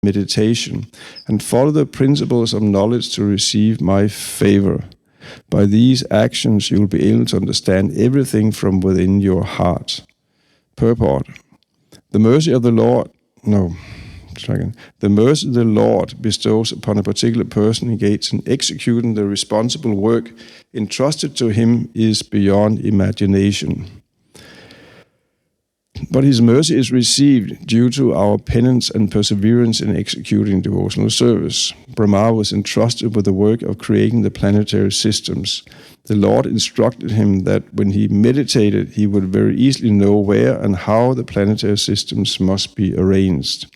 meditation, and follow the principles of knowledge to receive my favor. By these actions, you will be able to understand everything from within your heart. Purport. The mercy of the Lord bestows upon a particular person engaged in executing the responsible work entrusted to him is beyond imagination. But his mercy is received due to our penance and perseverance in executing devotional service. Brahma was entrusted with the work of creating the planetary systems. The Lord instructed him that when he meditated, he would very easily know where and how the planetary systems must be arranged.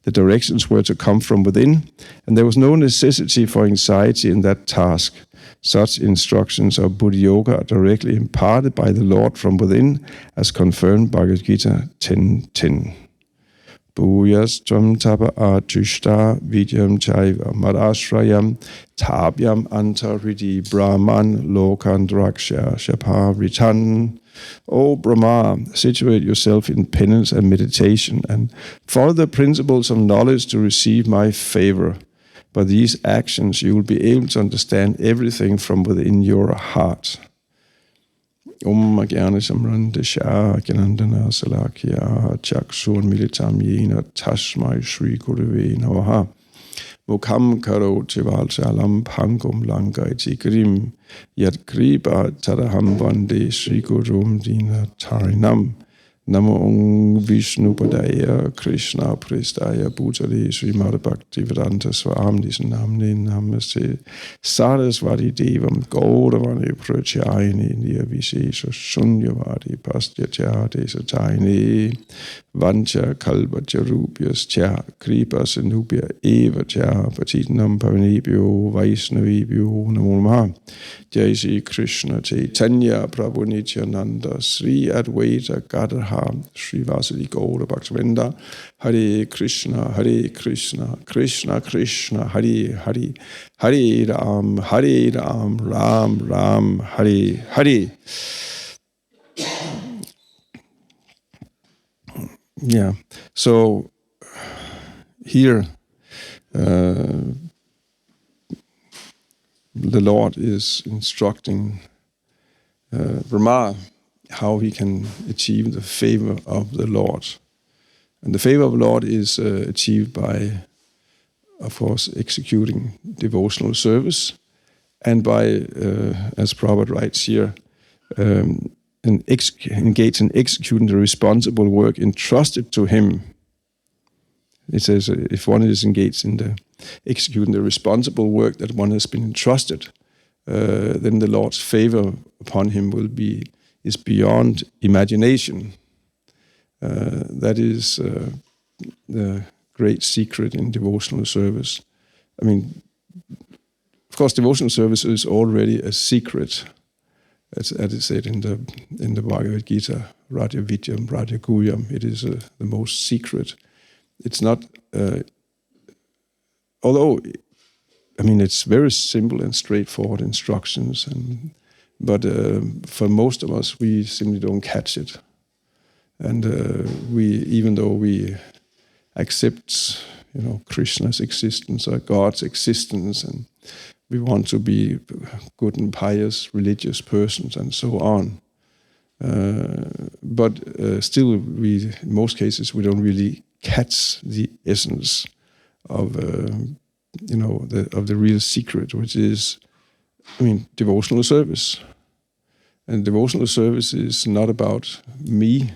The directions were to come from within, and there was no necessity for anxiety in that task. Such instructions of Buddha Yoga are directly imparted by the Lord from within, as confirmed by Bhagavad Gita 10.10. Bhuyas tvam tapa atushta vidyam chaiva madashrayam tabhyam antaridi brahman lokandraksha shaparitan. O Brahma, situate yourself in penance and meditation, and follow the principles of knowledge to receive my favor. By these actions, you will be able to understand everything from within your heart. Om Magyana Samranta Shah Ganandana Salakya Chaksun Militam Yena Tasmai Shri Gurave Namaha Mukham Karo Tivalsalam Pangum Langaiti Grim Yat Kripa Tadaham Vande Shri Gurum Dina Tarinam Namo Om Vishnu Padaya Krishna Prestaya Bhutale Śrīmad-Bhāgavatam Swami Namne Namaste Sarasvati Devam Gaudavane Prachayane Nirvishesha Sunyavadi Pastyachate Satayane Vancha Kalvacharupyas Cha Kripa Sinubhya Eva Cha Patitnam Pavanebhyo Vaishnavibhyo Namo Namaha Jai Shri Krishna Chaitanya Prabhu Nityananda Sri Advaita Gadadhara Sri Vasudeva Gaura Bhaktivinoda Hare Krishna Krishna Krishna Hare Hare Hare Ram Ram Ram Hare Hare. Yeah, so here the Lord is instructing Brahma how he can achieve the favor of the Lord. And the favor of the Lord is achieved by, of course, executing devotional service, and by, as Prabhupada writes here, engage in executing the responsible work entrusted to him. It says, if one is engaged in executing the responsible work that one has been entrusted, then the Lord's favor upon him is beyond imagination. That is the great secret in devotional service. I mean, of course, devotional service is already a secret, as it said in the Bhagavad Gita, Raja Vidyam, Raja Guhyam. It is the most secret. It's not, although, I mean, it's very simple and straightforward instructions, but for most of us, we simply don't catch it. And even though we accept, Krishna's existence or God's existence, and we want to be good and pious, religious persons, and so on, but still, in most cases, we don't really catch the essence of the real secret, which is, devotional service. And devotional service is not about me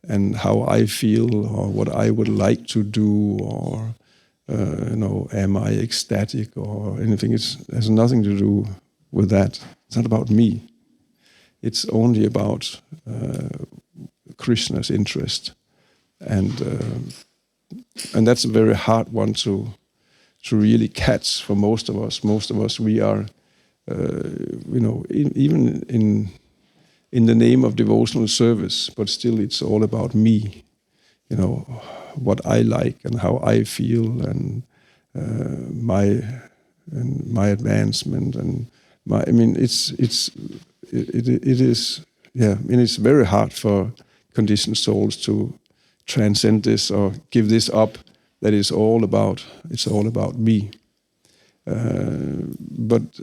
and how I feel or what I would like to do, or am I ecstatic or anything. It has nothing to do with that. It's not about me. It's only about Krishna's interest, and that's a very hard one to really catch for most of us. Most of us, we are, even in the name of devotional service, but still it's all about me, what I like and how I feel, and my advancement, and it's very hard for conditioned souls to transcend this or give this up that is all about. It's all about me. But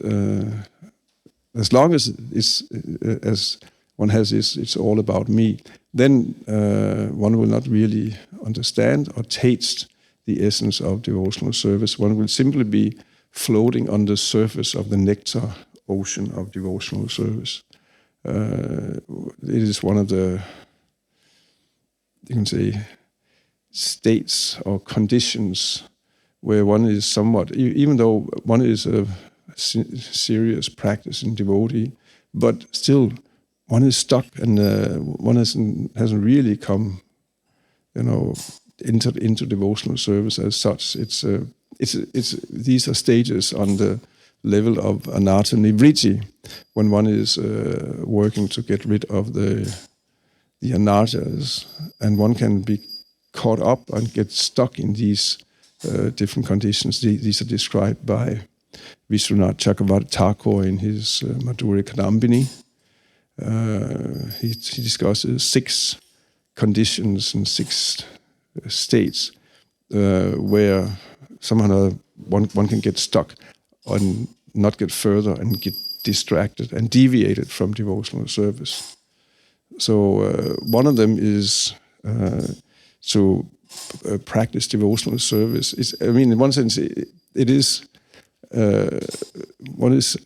as long as it's as one has this, it's all about me. Then one will not really understand or taste the essence of devotional service. One will simply be floating on the surface of the nectar ocean of devotional service. It is one of the, you can say, states or conditions where one is somewhat, even though one is a serious practicing devotee, but still one is stuck and one hasn't really come, into devotional service as such. It's these are stages on the level of anatta nivritti, when one is working to get rid of the anarthas, and one can be caught up and get stuck in these different conditions. These are described by Vishwanath Chakravarti Thakur in his Madhurya Kadambini. He discusses 6 conditions and 6 states where somehow one can get stuck and not get further and get distracted and deviated from devotional service. So one of them is to practice devotional service. In one sense, it is one is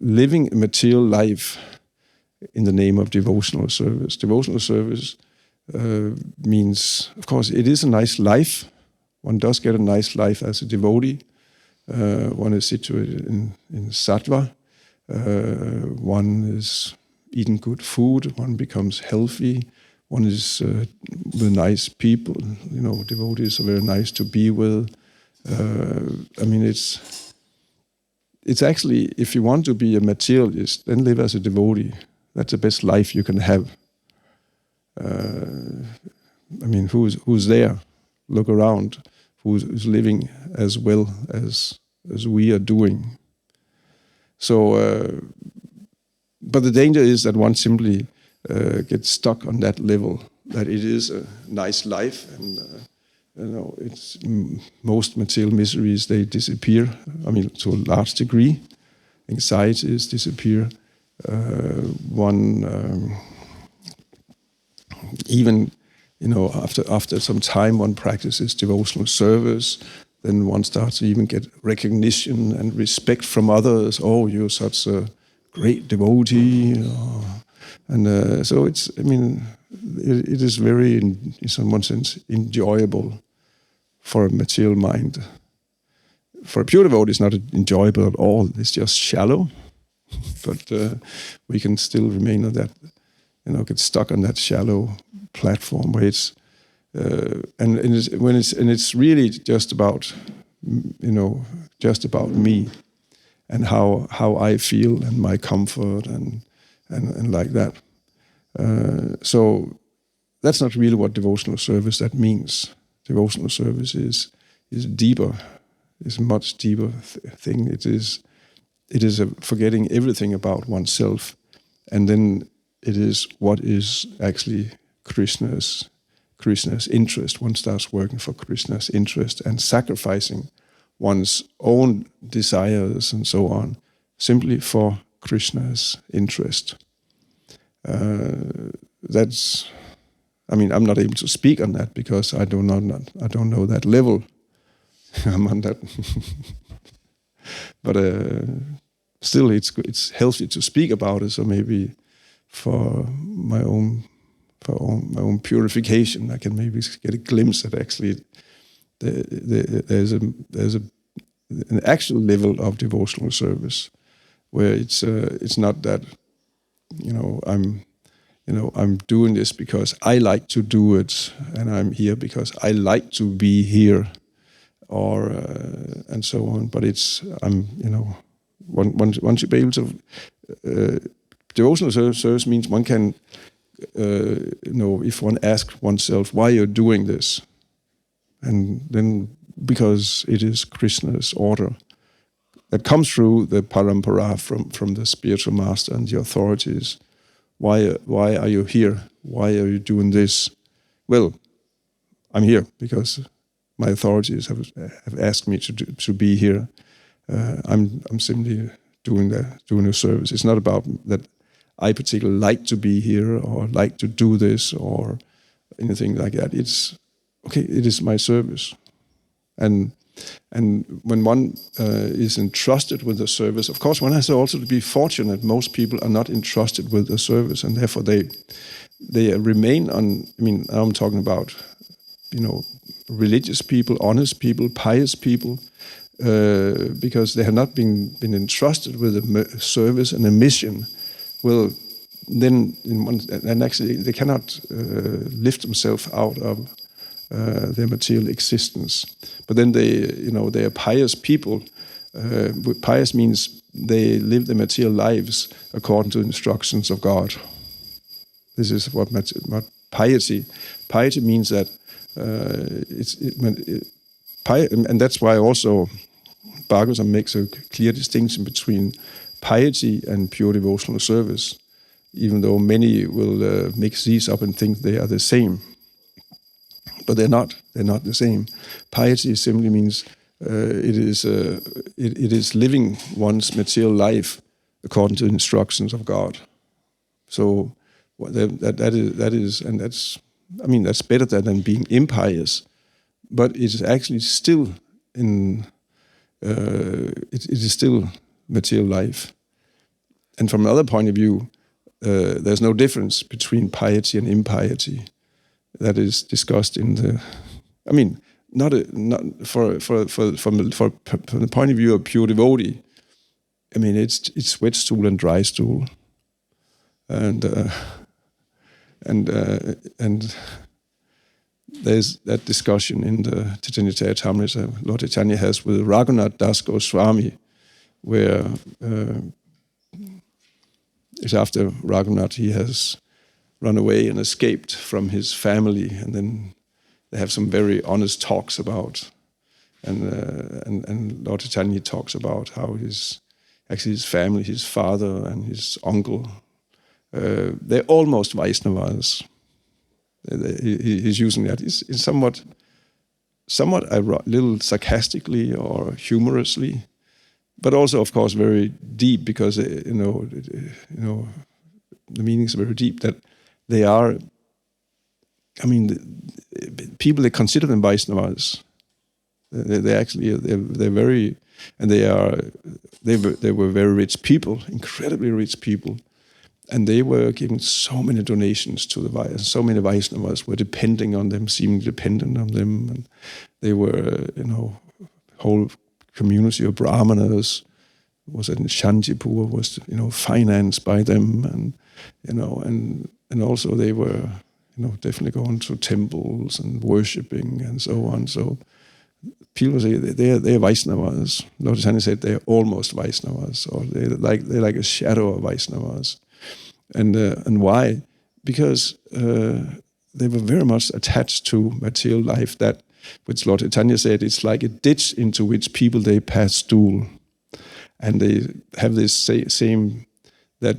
living a material life in the name of devotional service. Devotional service means, of course, it is a nice life. One does get a nice life as a devotee. One is situated in sattva. One is eating good food. One becomes healthy. One is with nice people. Devotees are very nice to be with. It's actually, if you want to be a materialist, then live as a devotee. That's the best life you can have. Who's there? Look around. Who's living as well as we are doing? So, but the danger is that one simply gets stuck on that level. That it is a nice life, and it's most material miseries, they disappear. To a large degree, anxieties disappear. Even after some time, one practices devotional service. Then one starts to even get recognition and respect from others. Oh, you're such a great devotee, and so it's. It is very, in some one sense, enjoyable for a material mind. For a pure devotee, it's not enjoyable at all. It's just shallow. But we can still remain on that, get stuck on that shallow platform where it's, it's really just about, just about me and how I feel and my comfort and like that. So that's not really what devotional service that means. Devotional service is deeper, is a much deeper thing. It is a forgetting everything about oneself, and then it is what is actually Krishna's interest. One starts working for Krishna's interest and sacrificing one's own desires and so on, simply for Krishna's interest. That's. I'm not able to speak on that because I don't know that level. I'm on that. But still, it's healthy to speak about it. So maybe for my own purification, I can maybe get a glimpse at actually there's an actual level of devotional service where it's not that I'm doing this because I like to do it, and I'm here because I like to be here, or and so on. But one should be able to. Devotional service means one can, if one asks oneself why you're doing this, and then because it is Krishna's order that comes through the parampara from the spiritual master and the authorities. Why are you here? Why are you doing this? Well, I'm here because my authorities have asked me to be here. I'm simply doing a service. It's not about that I particularly like to be here or like to do this or anything like that. It's okay. It is my service, and when one is entrusted with the service, of course, one has also to be fortunate. Most people are not entrusted with the service, and therefore they remain on. I mean, I'm talking about, religious people, honest people, pious people, because they have not been entrusted with a service and a mission. Well, then actually they cannot lift themselves out of their material existence. But then they are pious people. Pious means they live their material lives according to the instructions of God. This is what piety. Piety means that and that's why also Bhagavatam makes a clear distinction between piety and pure devotional service, even though many will mix these up and think they are the same. But they're not. They're not the same. Piety simply means it is living one's material life according to the instructions of God. So that's better than being impious, but it is actually still it is still material life. And from another point of view, there's no difference between piety and impiety. That is discussed in the. I mean, not from the point of view of pure devotee. I mean, it's wet stool and dry stool, and there's that discussion in the Chaitanya Charitamrita Lord Chaitanya has with Raghunath Das Goswami, where it's after Raghunath he has run away and escaped from his family, and then they have some very honest talks about, and Lord Chaitanya talks about how his family, his father and his uncle, they're almost Vaishnavas. He's using that. It's somewhat a little sarcastically or humorously, but also, of course, very deep, because the meaning is very deep. That they are. I mean, people, they consider them Vaishnavas. They're very, and they were very rich people, incredibly rich people. And they were giving so many donations to the Vaishnavas. So many Vaishnavas were depending on them, seeming dependent on them. And they were, whole community of Brahmanas was in Shantipur, was, financed by them. And, and also they were, definitely going to temples and worshipping and so on. So people say they're Vaishnavas. Lord Chaitanya said they're almost Vaishnavas, or they're like a shadow of Vaishnavas. And why? Because they were very much attached to material life, that which Lord Chaitanya said, it's like a ditch into which people, they pass stool. And they have this same, that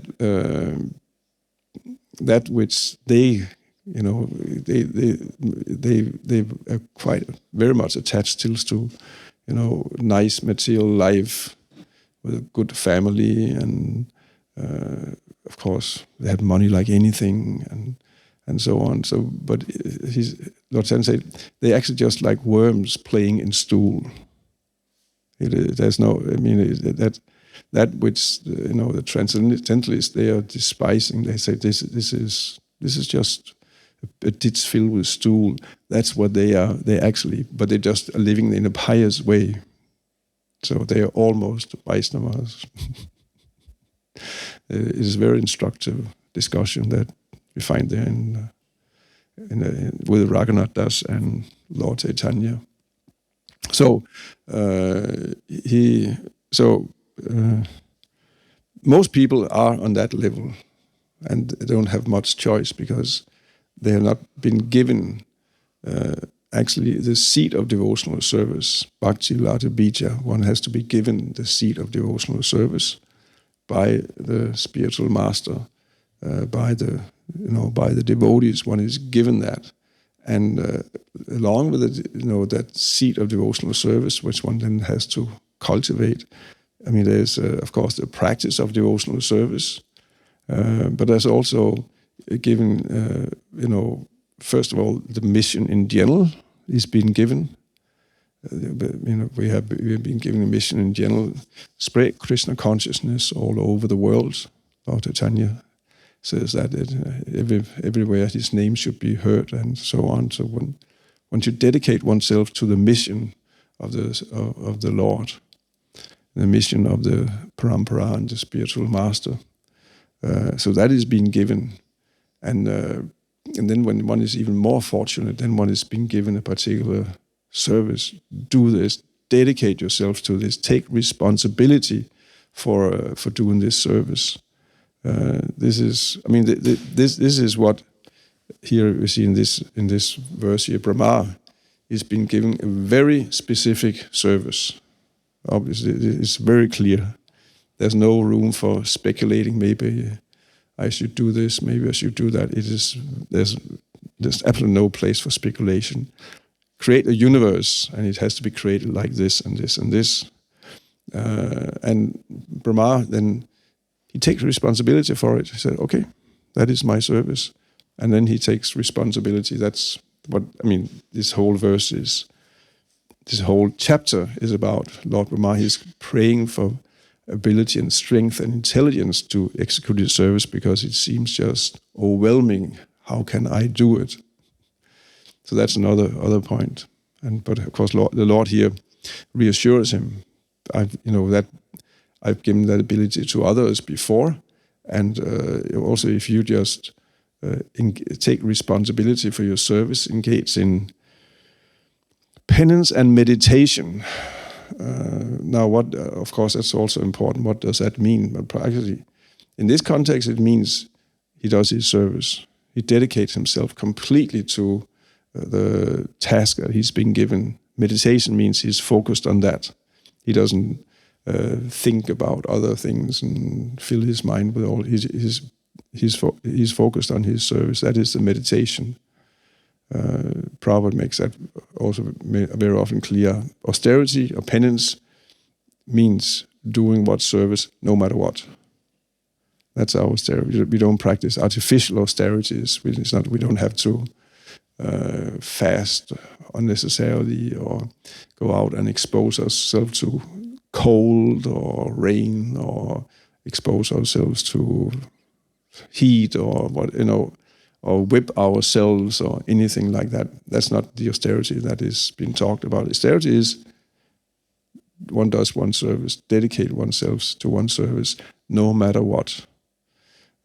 which they are quite very much attached still to, nice material life with a good family, and of course they had money like anything, and so on. So, but Lord Chaitanya said they're actually just like worms playing in stool. There's no. I mean, that which the transcendentalists, they are despising. They say this is just a ditch filled with stool. That's what they are. They actually, but they just are living in a pious way. So they are almost Vaishnavas. It is a very instructive discussion that we find there with Raghunath Das and Lord Chaitanya. So most people are on that level, and they don't have much choice, because they have not been given actually the seat of devotional service. Bhakti Lata Bija, one has to be given the seat of devotional service by the spiritual master, by the devotees. One is given that, And along with it, that seed of devotional service, which one then has to cultivate. I mean, there's of course the practice of devotional service, but there's also given, first of all, the mission in general is being given. We have been given a mission in general, spread Krishna consciousness all over the world. Lord Chaitanya says that everywhere his name should be heard, and so on. So one should dedicate oneself to the mission of the Lord, the mission of the parampara and the spiritual master. So that is being given, and then when one is even more fortunate, then one is being given a particular service. Do this, dedicate yourself to this, take responsibility for doing this service. This is what here we see in this verse here. Brahma is being given a very specific service. Obviously, it's very clear. There's no room for speculating. Maybe I should do this. Maybe I should do that. There's absolutely no place for speculation. Create a universe, and it has to be created like this and this and this. And Brahma then, he takes responsibility for it. He said, okay, that is my service. And then he takes responsibility. That's what, this whole verse is, this whole chapter is about. Lord Brahmā is praying for ability and strength and intelligence to execute his service, because it seems just overwhelming. How can I do it? So that's another point. But of course, the Lord here reassures him. I've given that ability to others before, and also if you just take responsibility for your service, engage in penance and meditation. Now, of course, that's also important. What does that mean? But practically, in this context, it means he does his service. He dedicates himself completely to the task that he's been given. Meditation means he's focused on that. He doesn't think about other things and fill his mind with all. He's focused on his service. That is the meditation. Prabhupada makes that also very often clear. Austerity or penance means doing what service no matter what. That's our austerity. We don't practice artificial austerities. We don't have to fast unnecessarily or go out and expose ourselves to cold or rain, or expose ourselves to heat, or or whip ourselves or anything like that. That's not the austerity that is being talked about. Austerity is one does one service, dedicate oneself to one service, no matter what.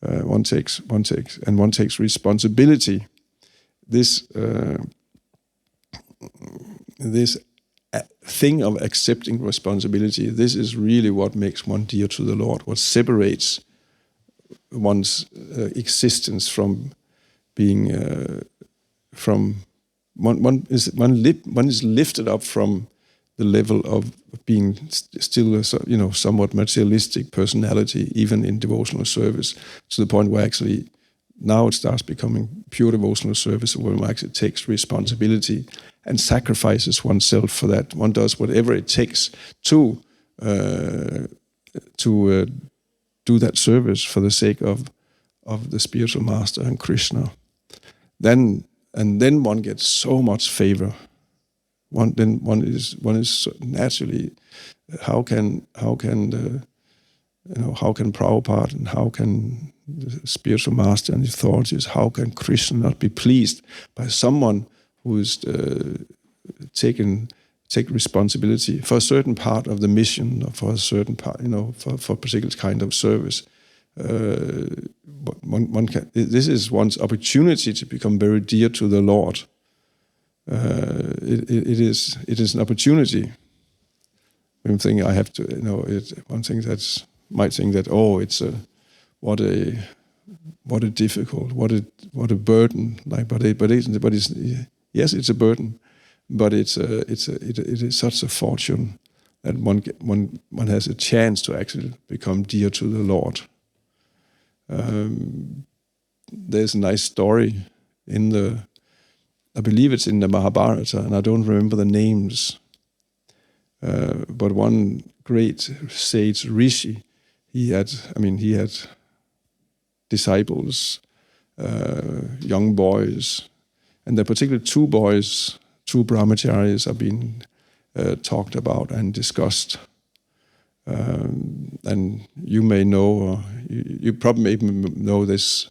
One takes responsibility. This thing of accepting responsibility, this is really what makes one dear to the Lord, what separates one's existence from being one is lifted up from the level of being still a somewhat materialistic personality, even in devotional service, to the point where actually now it starts becoming pure devotional service, where one actually takes responsibility and sacrifices oneself for that. One does whatever it takes to do that service for the sake of the spiritual master and Krishna. Then one gets so much favor. One is naturally, how can Prabhupada and how can the spiritual master and the authorities, how can Krishna not be pleased by someone who is take responsibility for a certain part of the mission, or for a certain part, for a particular kind of service. This is one's opportunity to become very dear to the Lord. It is an opportunity. One thing I have to, one thing that might think that, it's what a difficult, what a burden. Yes, it's a burden, but it is such a fortune that one has a chance to actually become dear to the Lord. There's a nice story in the I believe it's in the Mahabharata, and I don't remember the names. But one great sage, Rishi, he had disciples, young boys, and there are particularly two boys, two brahmacharis are being talked about and discussed. And you may know, or you probably know this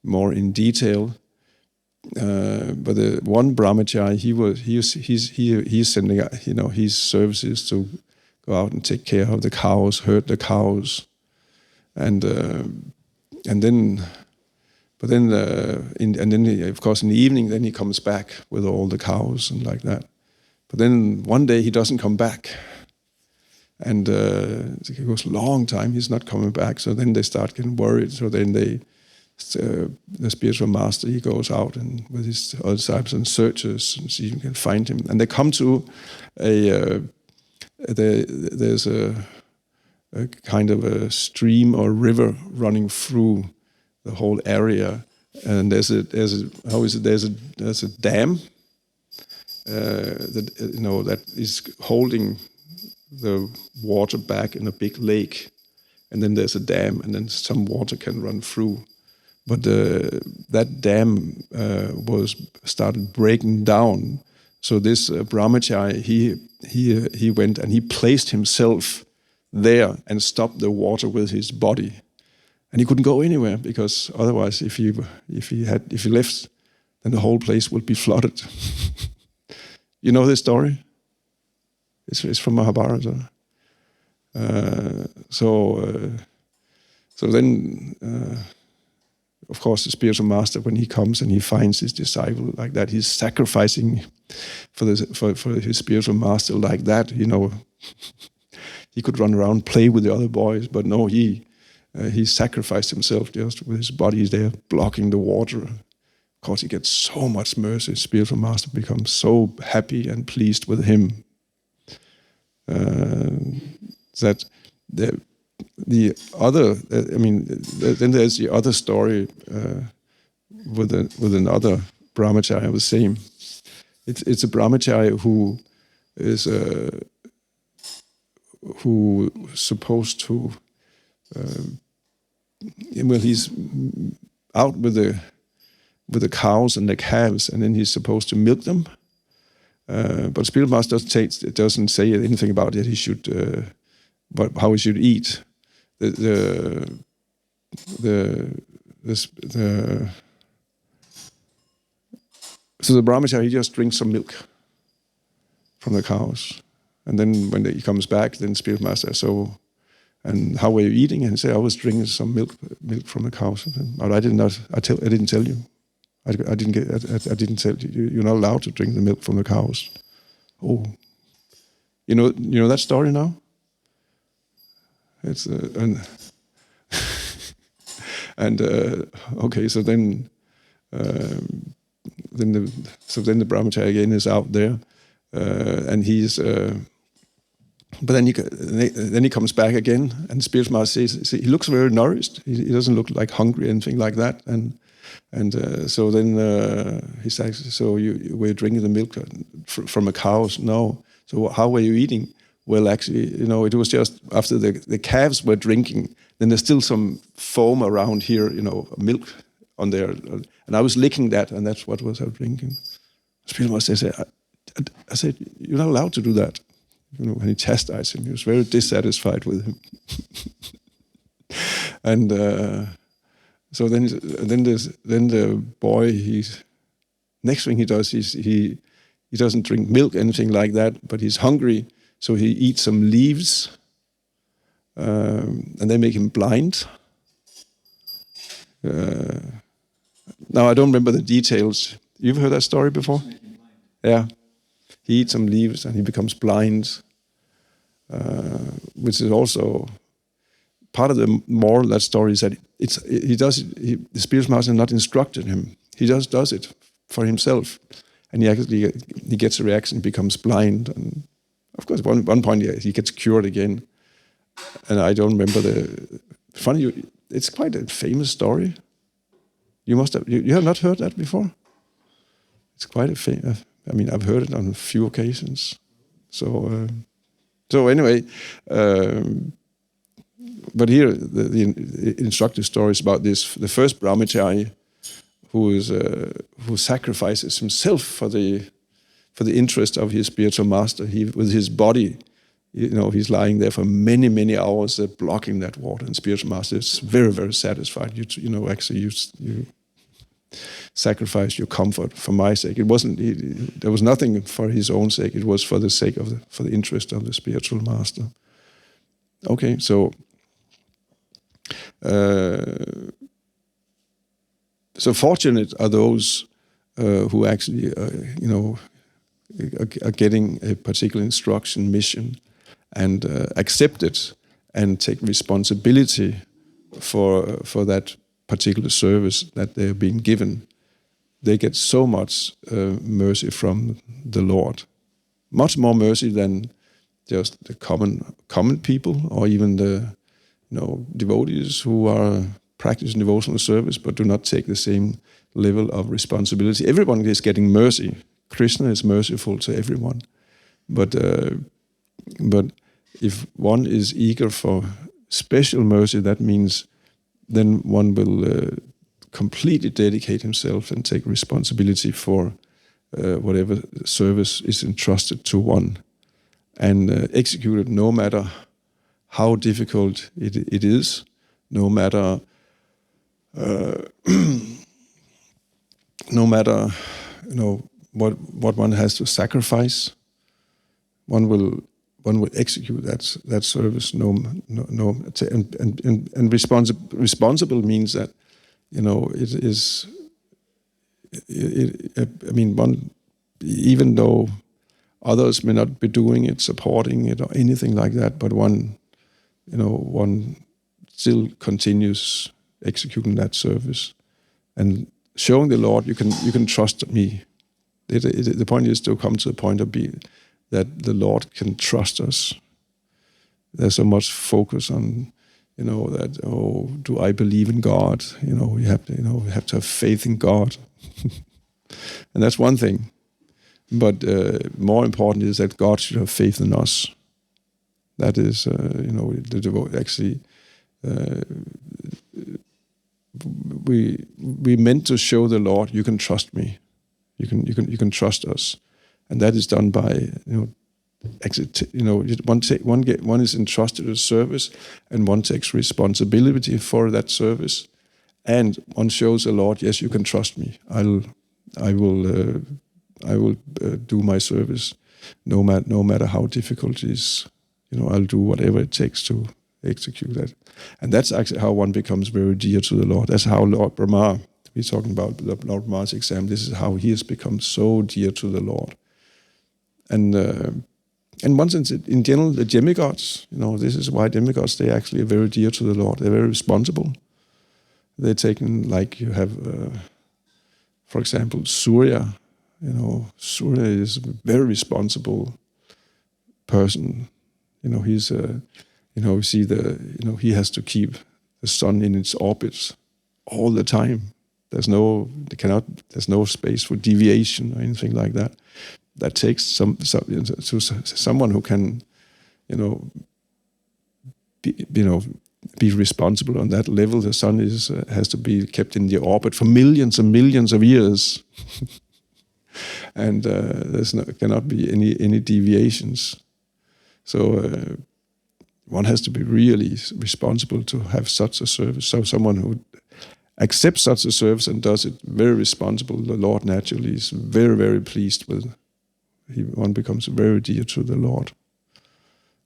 more in detail. But the one brahmachari, he's sending his services to go out and take care of the cows, herd the cows, and then of course in the evening then he comes back with all the cows and like that. But then one day he doesn't come back, and it goes a long time he's not coming back. So then they start getting worried. So then the spiritual master, he goes out and with his other disciples and searches and see if he can find him. And they come to there's a kind of a stream or river running through the whole area, and there's a dam that is holding the water back in a big lake, and then there's a dam, and then some water can run through. But that dam was started breaking down. So this brahmachari, he went and he placed himself there and stopped the water with his body, and he couldn't go anywhere because otherwise, if he left, then the whole place would be flooded. You know this story? It's from Mahabharata. So then. Of course, the spiritual master, when he comes and he finds his disciple like that, he's sacrificing for his spiritual master like that. He could run around, play with the other boys, but no, he sacrificed himself just with his body there, blocking the water. Of course, he gets so much mercy. His spiritual master becomes so happy and pleased with him that the other, then there's the other story with another brahmachari of the same. It's a brahmachari who is who supposed to he's out with the cows and the calves, and then he's supposed to milk them. But spiritual master doesn't say anything about it. He should, but how he should eat. So the brahmachari, he just drinks some milk from the cows, and then when he comes back, then spiritual master, and how were you eating? And he said, I was drinking some milk from the cows. But I didn't tell you. I didn't tell you. You're not allowed to drink the milk from the cows. Oh, you know that story now. It's okay. So then the brahmachari again is out there, and he's. But then he comes back again, and the spiritual master says he looks very nourished. He doesn't look like hungry, anything like that. And so then he says, so you were drinking the milk from the cows? No. So how were you eating? Well, actually, it was just after the calves were drinking, then there's still some foam around here, milk on there. And I was licking that, and that's what was I drinking. The spiritual master said, I said, you're not allowed to do that. When he chastised him, he was very dissatisfied with him. And so then the boy, next thing he does, he doesn't drink milk, anything like that, but he's hungry. So he eats some leaves, and they make him blind. Now, I don't remember the details. You've heard that story before? Yeah. He eats some leaves and he becomes blind, which is also part of the moral of that story is that the spiritual master has not instructed him. He just does it for himself. And he gets a reaction, becomes blind, and of course, at one point he gets cured again, and I don't remember it's quite a famous story. You have not heard that before. It's quite a thing. I mean, I've heard it on a few occasions. So anyway, but here the instructive story is about this: the first brahmachari who sacrifices himself for the interest of his spiritual master. With his body, he's lying there for many, many hours, blocking that water. And spiritual master is very, very satisfied. You sacrifice your comfort for my sake. It wasn't. There was nothing for his own sake. It was for the sake for the interest of the spiritual master. Okay, so. So fortunate are those who actually, are getting a particular instruction, mission, and accept it and take responsibility for that particular service that they're being given. They get so much mercy from the Lord, much more mercy than just the common people or even the devotees who are practicing devotional service but do not take the same level of responsibility. Everyone is getting mercy. Krishna is merciful to everyone, but if one is eager for special mercy, that means then one will completely dedicate himself and take responsibility for whatever service is entrusted to one, and execute it no matter how difficult it is, no matter what one has to sacrifice. One will execute that service. Responsible means that it is. One, even though others may not be doing it, supporting it, or anything like that, but one still continues executing that service and showing the Lord, you can trust me. The point is to come to the point of that the Lord can trust us. There's so much focus on, that, do I believe in God? We have to have faith in God. And that's one thing. But more important is that God should have faith in us. That is, the devotee actually. We meant to show the Lord, you can trust me, you can trust us, and that is done by one is entrusted a service, and one takes responsibility for that service, and one shows the Lord, yes, you can trust me. I will do my service, no matter how difficult it is. I'll do whatever it takes to execute that. And that's actually how one becomes very dear to the Lord. That's how Lord Brahmā, we're talking about Lord Brahmā's example, this is how he has become so dear to the Lord. And one sense, in general, the demigods, this is why demigods, they actually are very dear to the Lord. They're very responsible. They're taken, like you have, for example, Surya. Surya is a very responsible person. He's he has to keep the sun in its orbit all the time. There's no space for deviation or anything like that. That takes someone who can, be responsible on that level. The sun has to be kept in the orbit for millions and millions of years, and cannot be any deviations. So one has to be really responsible to have such a service. So someone who accepts such a service and does it very responsible, the Lord naturally is very, very pleased with. One becomes very dear to the Lord,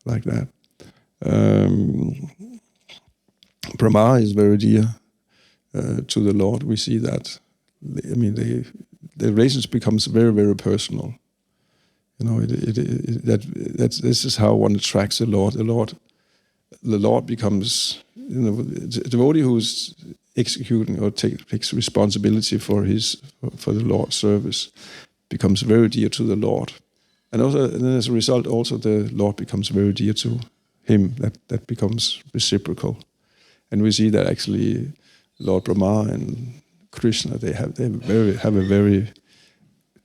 like that. Brahmā is very dear to the Lord. We see that. The relationship becomes very, very personal. This is how one attracts the Lord. The Lord becomes, the devotee who is executing or takes responsibility for the Lord's service becomes very dear to the Lord, and then as a result, also the Lord becomes very dear to him. That becomes reciprocal, and we see that actually Lord Brahmā and Krishna they have a very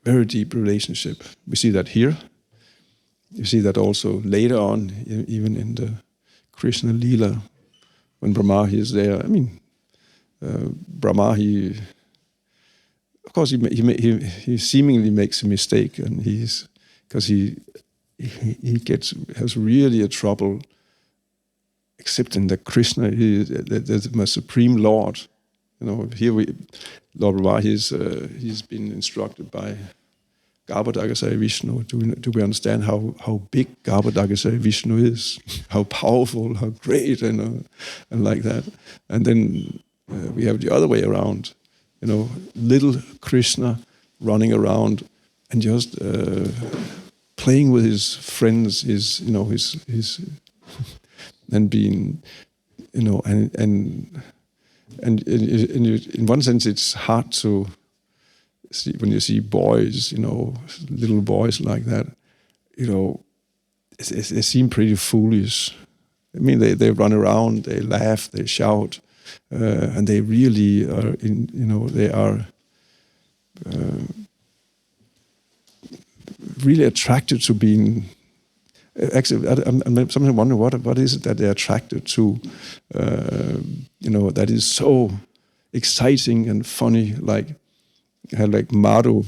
very deep relationship. We see that here. You see that also later on, even in the Krishna Leela, when Brahma is there. I mean, Brahma, of course, he seemingly makes a mistake, and because he has really a trouble accepting that Krishna is the supreme Lord. Here Lord Brahmā, he's been instructed by Garbhodakasaya Vishnu. Do we understand how big Garbhodakasaya Vishnu is? How powerful, how great, and like that. And then we have the other way around. Little Krishna running around and just playing with his friends, his and being, and in one sense it's hard to see when you see boys, little boys like that, they seem pretty foolish. I mean, they run around, they laugh, they shout, and they really are they are really attracted to being. Actually, I'm sometimes wondering what is it that they're attracted to, that is so exciting and funny. Like Madhu,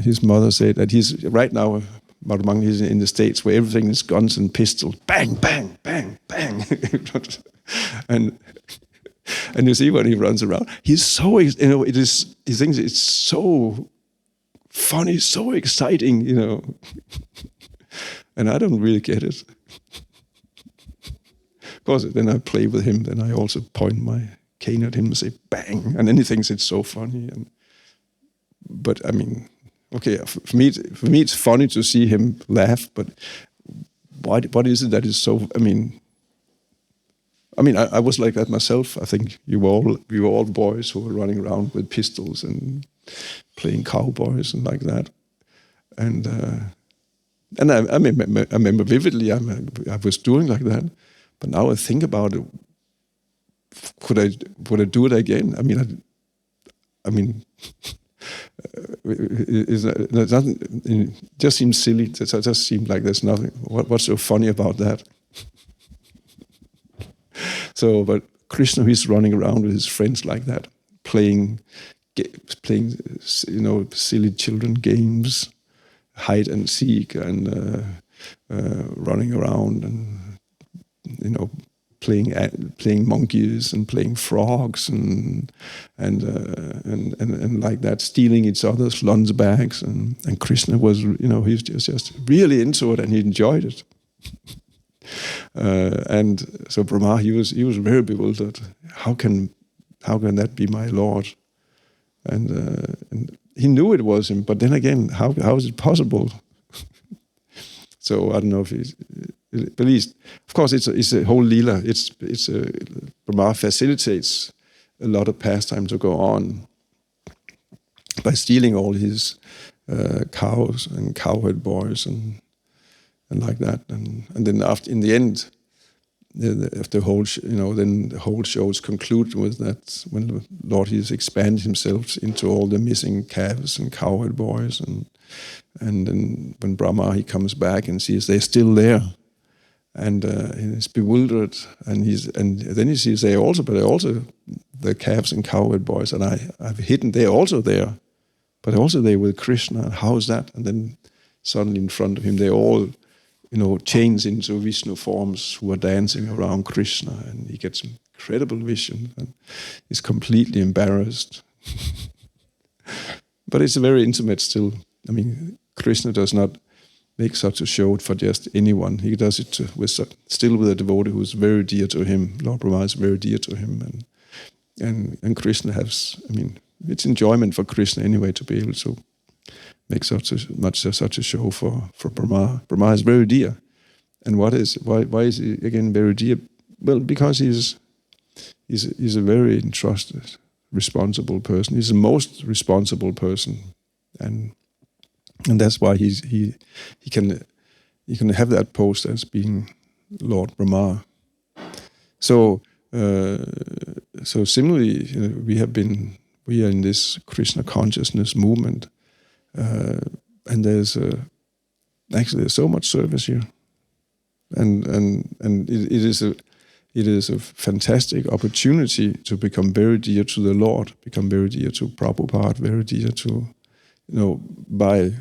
his mother said that he's right now. Madhu is in the States where everything is guns and pistols, bang, bang, bang, bang, and you see when he runs around, he's so he thinks it's so funny, so exciting, and I don't really get it. Of course, then I play with him. Then I also point my cane at him and say bang, and then he thinks it's so funny. But I mean, okay, for me it's funny to see him laugh. But what is it that is so? I mean, I was like that myself. I think we were all boys who were running around with pistols and playing cowboys and like that. And I remember vividly I was doing like that. But now I think about it, would I do it again? It just seems silly. It just seems like there's nothing. What's so funny about that? So, but Krishna, he's running around with his friends like that, playing, silly children games, hide and seek, and running around, and playing monkeys and playing frogs and like that, stealing each other's lunch bags, and Krishna was, he's just really into it, and he enjoyed it. And so Brahma, he was very bewildered. How can that be my Lord? And he knew it was him, but then again, how is it possible? So I don't know if at least, of course, it's a whole Leela. Brahma facilitates a lot of pastime to go on by stealing all his cows and cowherd boys and like that, and then after, in the end, then the whole show is concluded with that when the Lord has expanded himself into all the missing calves and cowherd boys, and then when Brahma, he comes back and sees they're still there, and he's bewildered, and then he sees they're also the calves and cowherd boys, and I've hidden, they're also there, but also they're with Krishna. How is that? And then suddenly in front of him, they all change into Vishnu forms who are dancing around Krishna, and he gets incredible vision and is completely embarrassed. But it's very intimate still. I mean, Krishna does not make such a show for just anyone. He does it still with a devotee who is very dear to him. Lord Brahmā is very dear to him, and Krishna has. I mean, it's enjoyment for Krishna anyway to be able to make such a show for Brahmā. Brahmā is very dear, and why is he again very dear? Well, because he's a very entrusted, responsible person. He's the most responsible person, and that's why he can have that post as being Lord Brahmā. So similarly, we are in this Krishna consciousness movement. And there's so much service here, and it is a fantastic opportunity to become very dear to the Lord, become very dear to Prabhupada, very dear to, by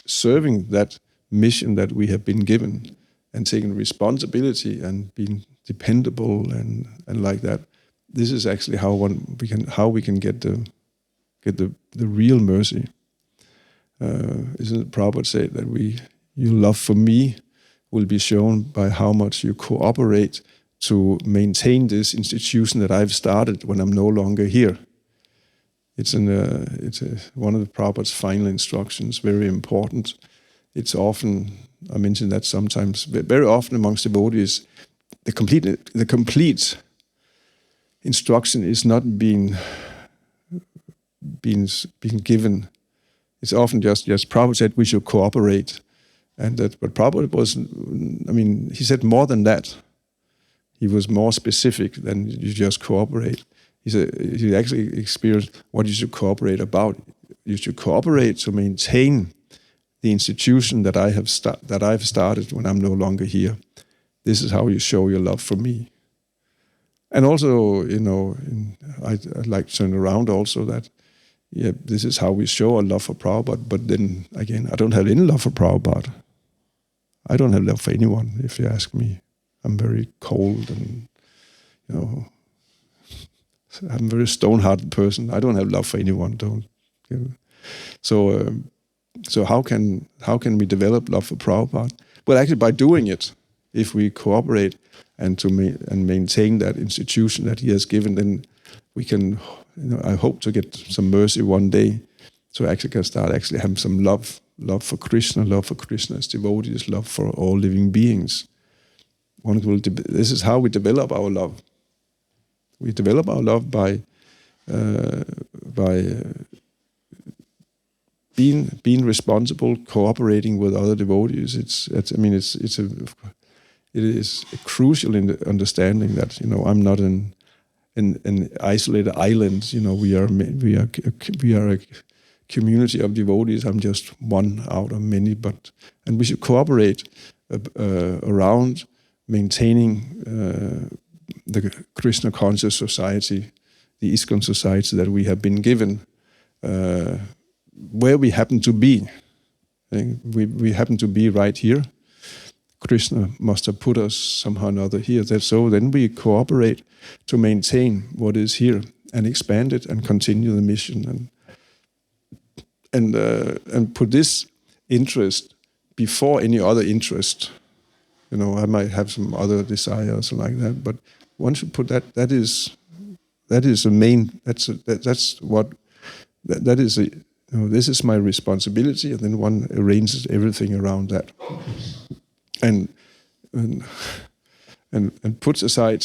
serving that mission that we have been given and taking responsibility and being dependable and like that. This is actually how we can get the real mercy. Isn't it Prabhupada said that your love for me will be shown by how much you cooperate to maintain this institution that I've started when I'm no longer here. It's one of the Prabhupada's final instructions, very important. It's often, I mention that sometimes, very often amongst devotees, the complete instruction is not being given. It's often just Prabhupada said we should cooperate, but Prabhupada was, he said more than that. He was more specific than you just cooperate. He said he actually experienced what you should cooperate about. You should cooperate to maintain the institution that I've started when I'm no longer here. This is how you show your love for me. And also, I'd like to turn around also that, this is how we show our love for Prabhupada. But then again, I don't have any love for Prabhupada. I don't have love for anyone, if you ask me. I'm very cold and, I'm a very stone-hearted person. I don't have love for anyone. So how can we develop love for Prabhupada? Well, actually, by doing it, if we cooperate and maintain that institution that he has given, then we can. I hope to get some mercy one day, so actually can start having some love for Krishna, love for Krishna's devotees, love for all living beings. This is how we develop our love. We develop our love by being responsible, cooperating with other devotees. It is crucial in the understanding that I'm not an isolated island. We are a community of devotees. I'm just one out of many, and we should cooperate around maintaining the Krishna conscious society, the ISKCON society that we have been given, where we happen to be. I think we happen to be right here. Krishna must have put us somehow or another here. So then we cooperate to maintain what is here and expand it and continue the mission and put this interest before any other interest. I might have some other desires like that, but one should put that is the main. This is my responsibility, and then one arranges everything around that, and puts aside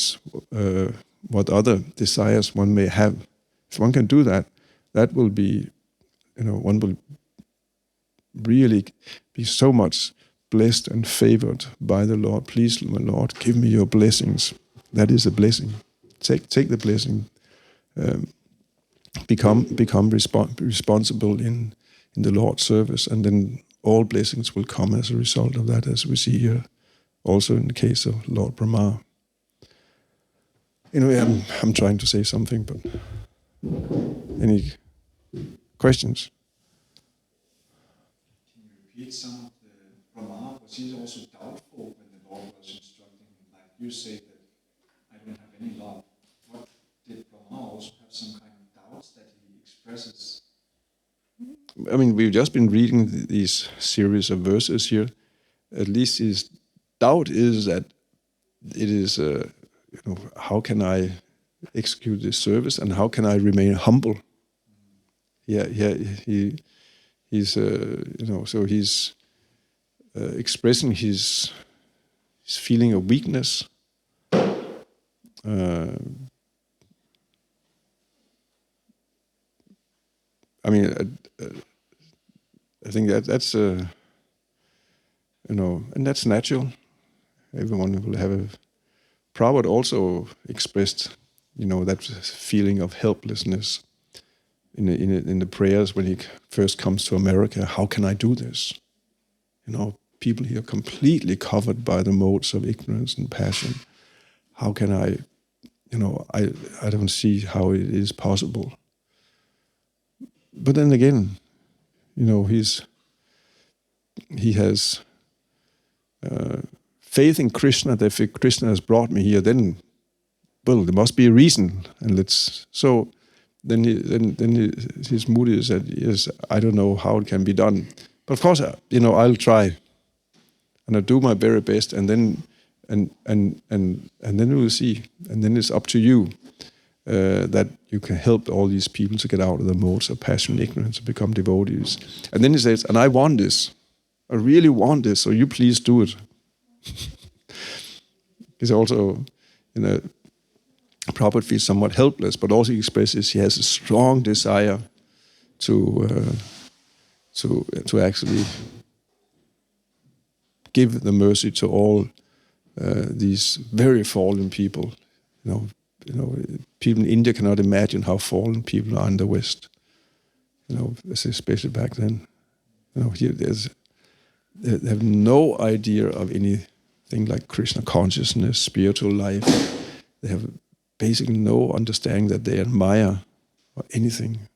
what other desires one may have. If one can do that, that will be, one will really be so much blessed and favored by the Lord. Please, my Lord, give me your blessings. That is a blessing. Take the blessing. Become responsible in the Lord's service, and then all blessings will come as a result of that, as we see here, also in the case of Lord Brahmā. Anyway, I'm trying to say something, but any questions? Can you repeat some of the Brahmā? Was he also doubtful when the Lord was instructing him? Like you say that I don't have any love. What did Brahmā also have some kind of doubts that he expresses? We've just been reading these series of verses here. At least his doubt is that it is, how can I execute this service and how can I remain humble? He's so he's expressing his feeling of weakness. I think that's and that's natural. Everyone will have a. Prabhupada also expressed, that feeling of helplessness, in the prayers when he first comes to America, how can I do this? People here are completely covered by the modes of ignorance and passion. How can I don't see how it is possible. But then again, he has faith in Krishna, that if Krishna has brought me here, then, well, there must be a reason. And then his mood is that, yes, I don't know how it can be done. But of course, I'll try. And I'll do my very best, and then we'll see. And then it's up to you that you can help all these people to get out of the modes of passion and ignorance and become devotees. And then he says, and I want this. I really want this, so you please do it. He's also, Prabhupada feels somewhat helpless, but also he expresses he has a strong desire to actually give the mercy to all these very fallen people. People in India cannot imagine how fallen people are in the West. Especially back then. They have no idea of anything like Krishna consciousness, spiritual life. They have basically no understanding that they admire or anything,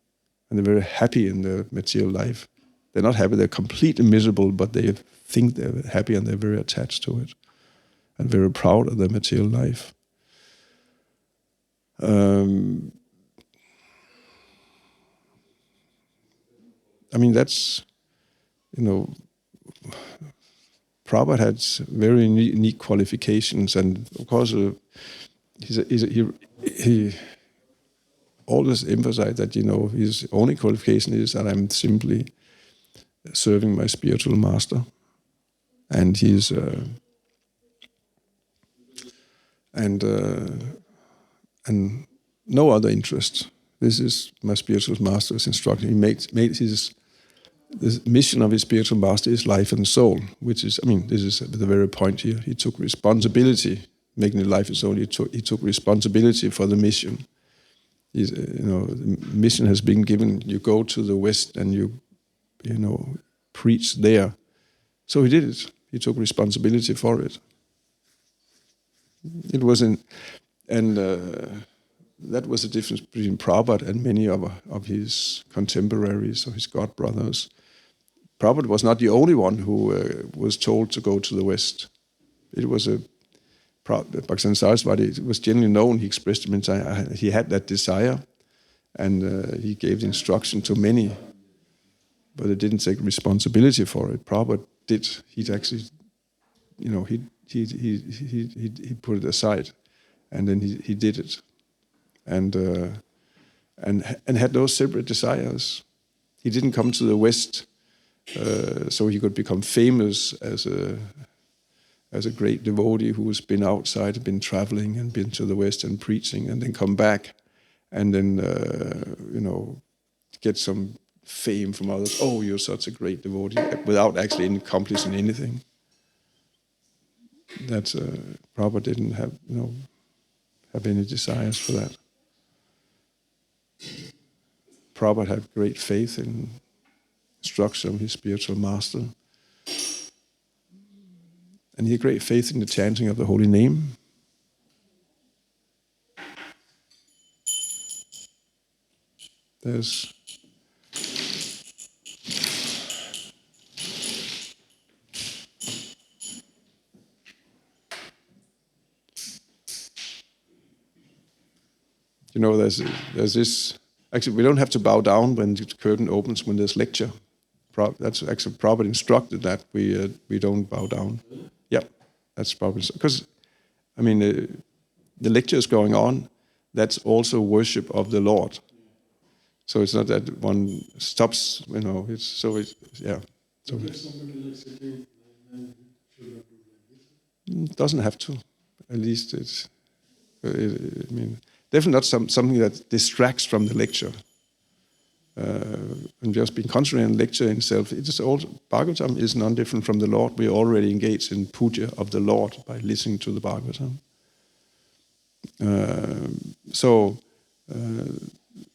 and they're very happy in their material life. They're not happy; they're completely miserable, but they think they're happy and they're very attached to it and very proud of their material life. That's, Prabhupada had very unique qualifications, and of course, he always emphasized that, his only qualification is that I'm simply serving my spiritual master. And he's and no other interest. This is my spiritual master's instruction. He made the mission of his spiritual master is life and soul, which is, this is the very point here. He took responsibility, making it life and soul. He took responsibility for the mission. The mission has been given. You go to the West and you preach there. So he did it. He took responsibility for it. It was that was the difference between Prabhupada and many of his contemporaries or his god brothers. Prabhupada was not the only one who was told to go to the West. It was Bhakti Saraswati, it was generally known, he expressed him, he had that desire, and he gave the instruction to many, but they didn't take responsibility for it. Prabhupada did. He'd actually, he put it aside, and then he did it, and had those separate desires. He didn't come to the West so he could become famous as a great devotee who has been outside, been traveling and been to the West and preaching, and then come back and then get some fame from others. Oh, you're such a great devotee, without actually accomplishing anything. That's Prabhupada didn't have any desires for that. Prabhupada had great faith in instruction of his spiritual master, and he had great faith in the chanting of the holy name. There's there's this. Actually, we don't have to bow down when the curtain opens when there's lecture. That's actually Prabhupada instructed that we don't bow down. Yeah, that's Prabhupada. Because, the lecture is going on. That's also worship of the Lord. So it's not that one stops. It's so. Yeah. So it doesn't have to. At least it's. Definitely not something that distracts from the lecture. And just being concentrated on the lecture itself, it is also, Bhagavatam is none different from the Lord. We are already engaged in puja of the Lord by listening to the Bhagavatam. Can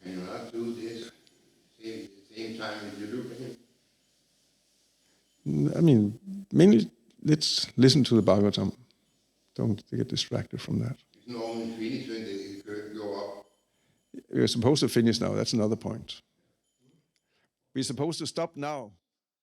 you not do this time did you look at him? I mean, mainly let's listen to the Bhagavatam. Don't get distracted from that. It's normally finished when they go up. We're supposed to finish now. That's another point. We're supposed to stop now.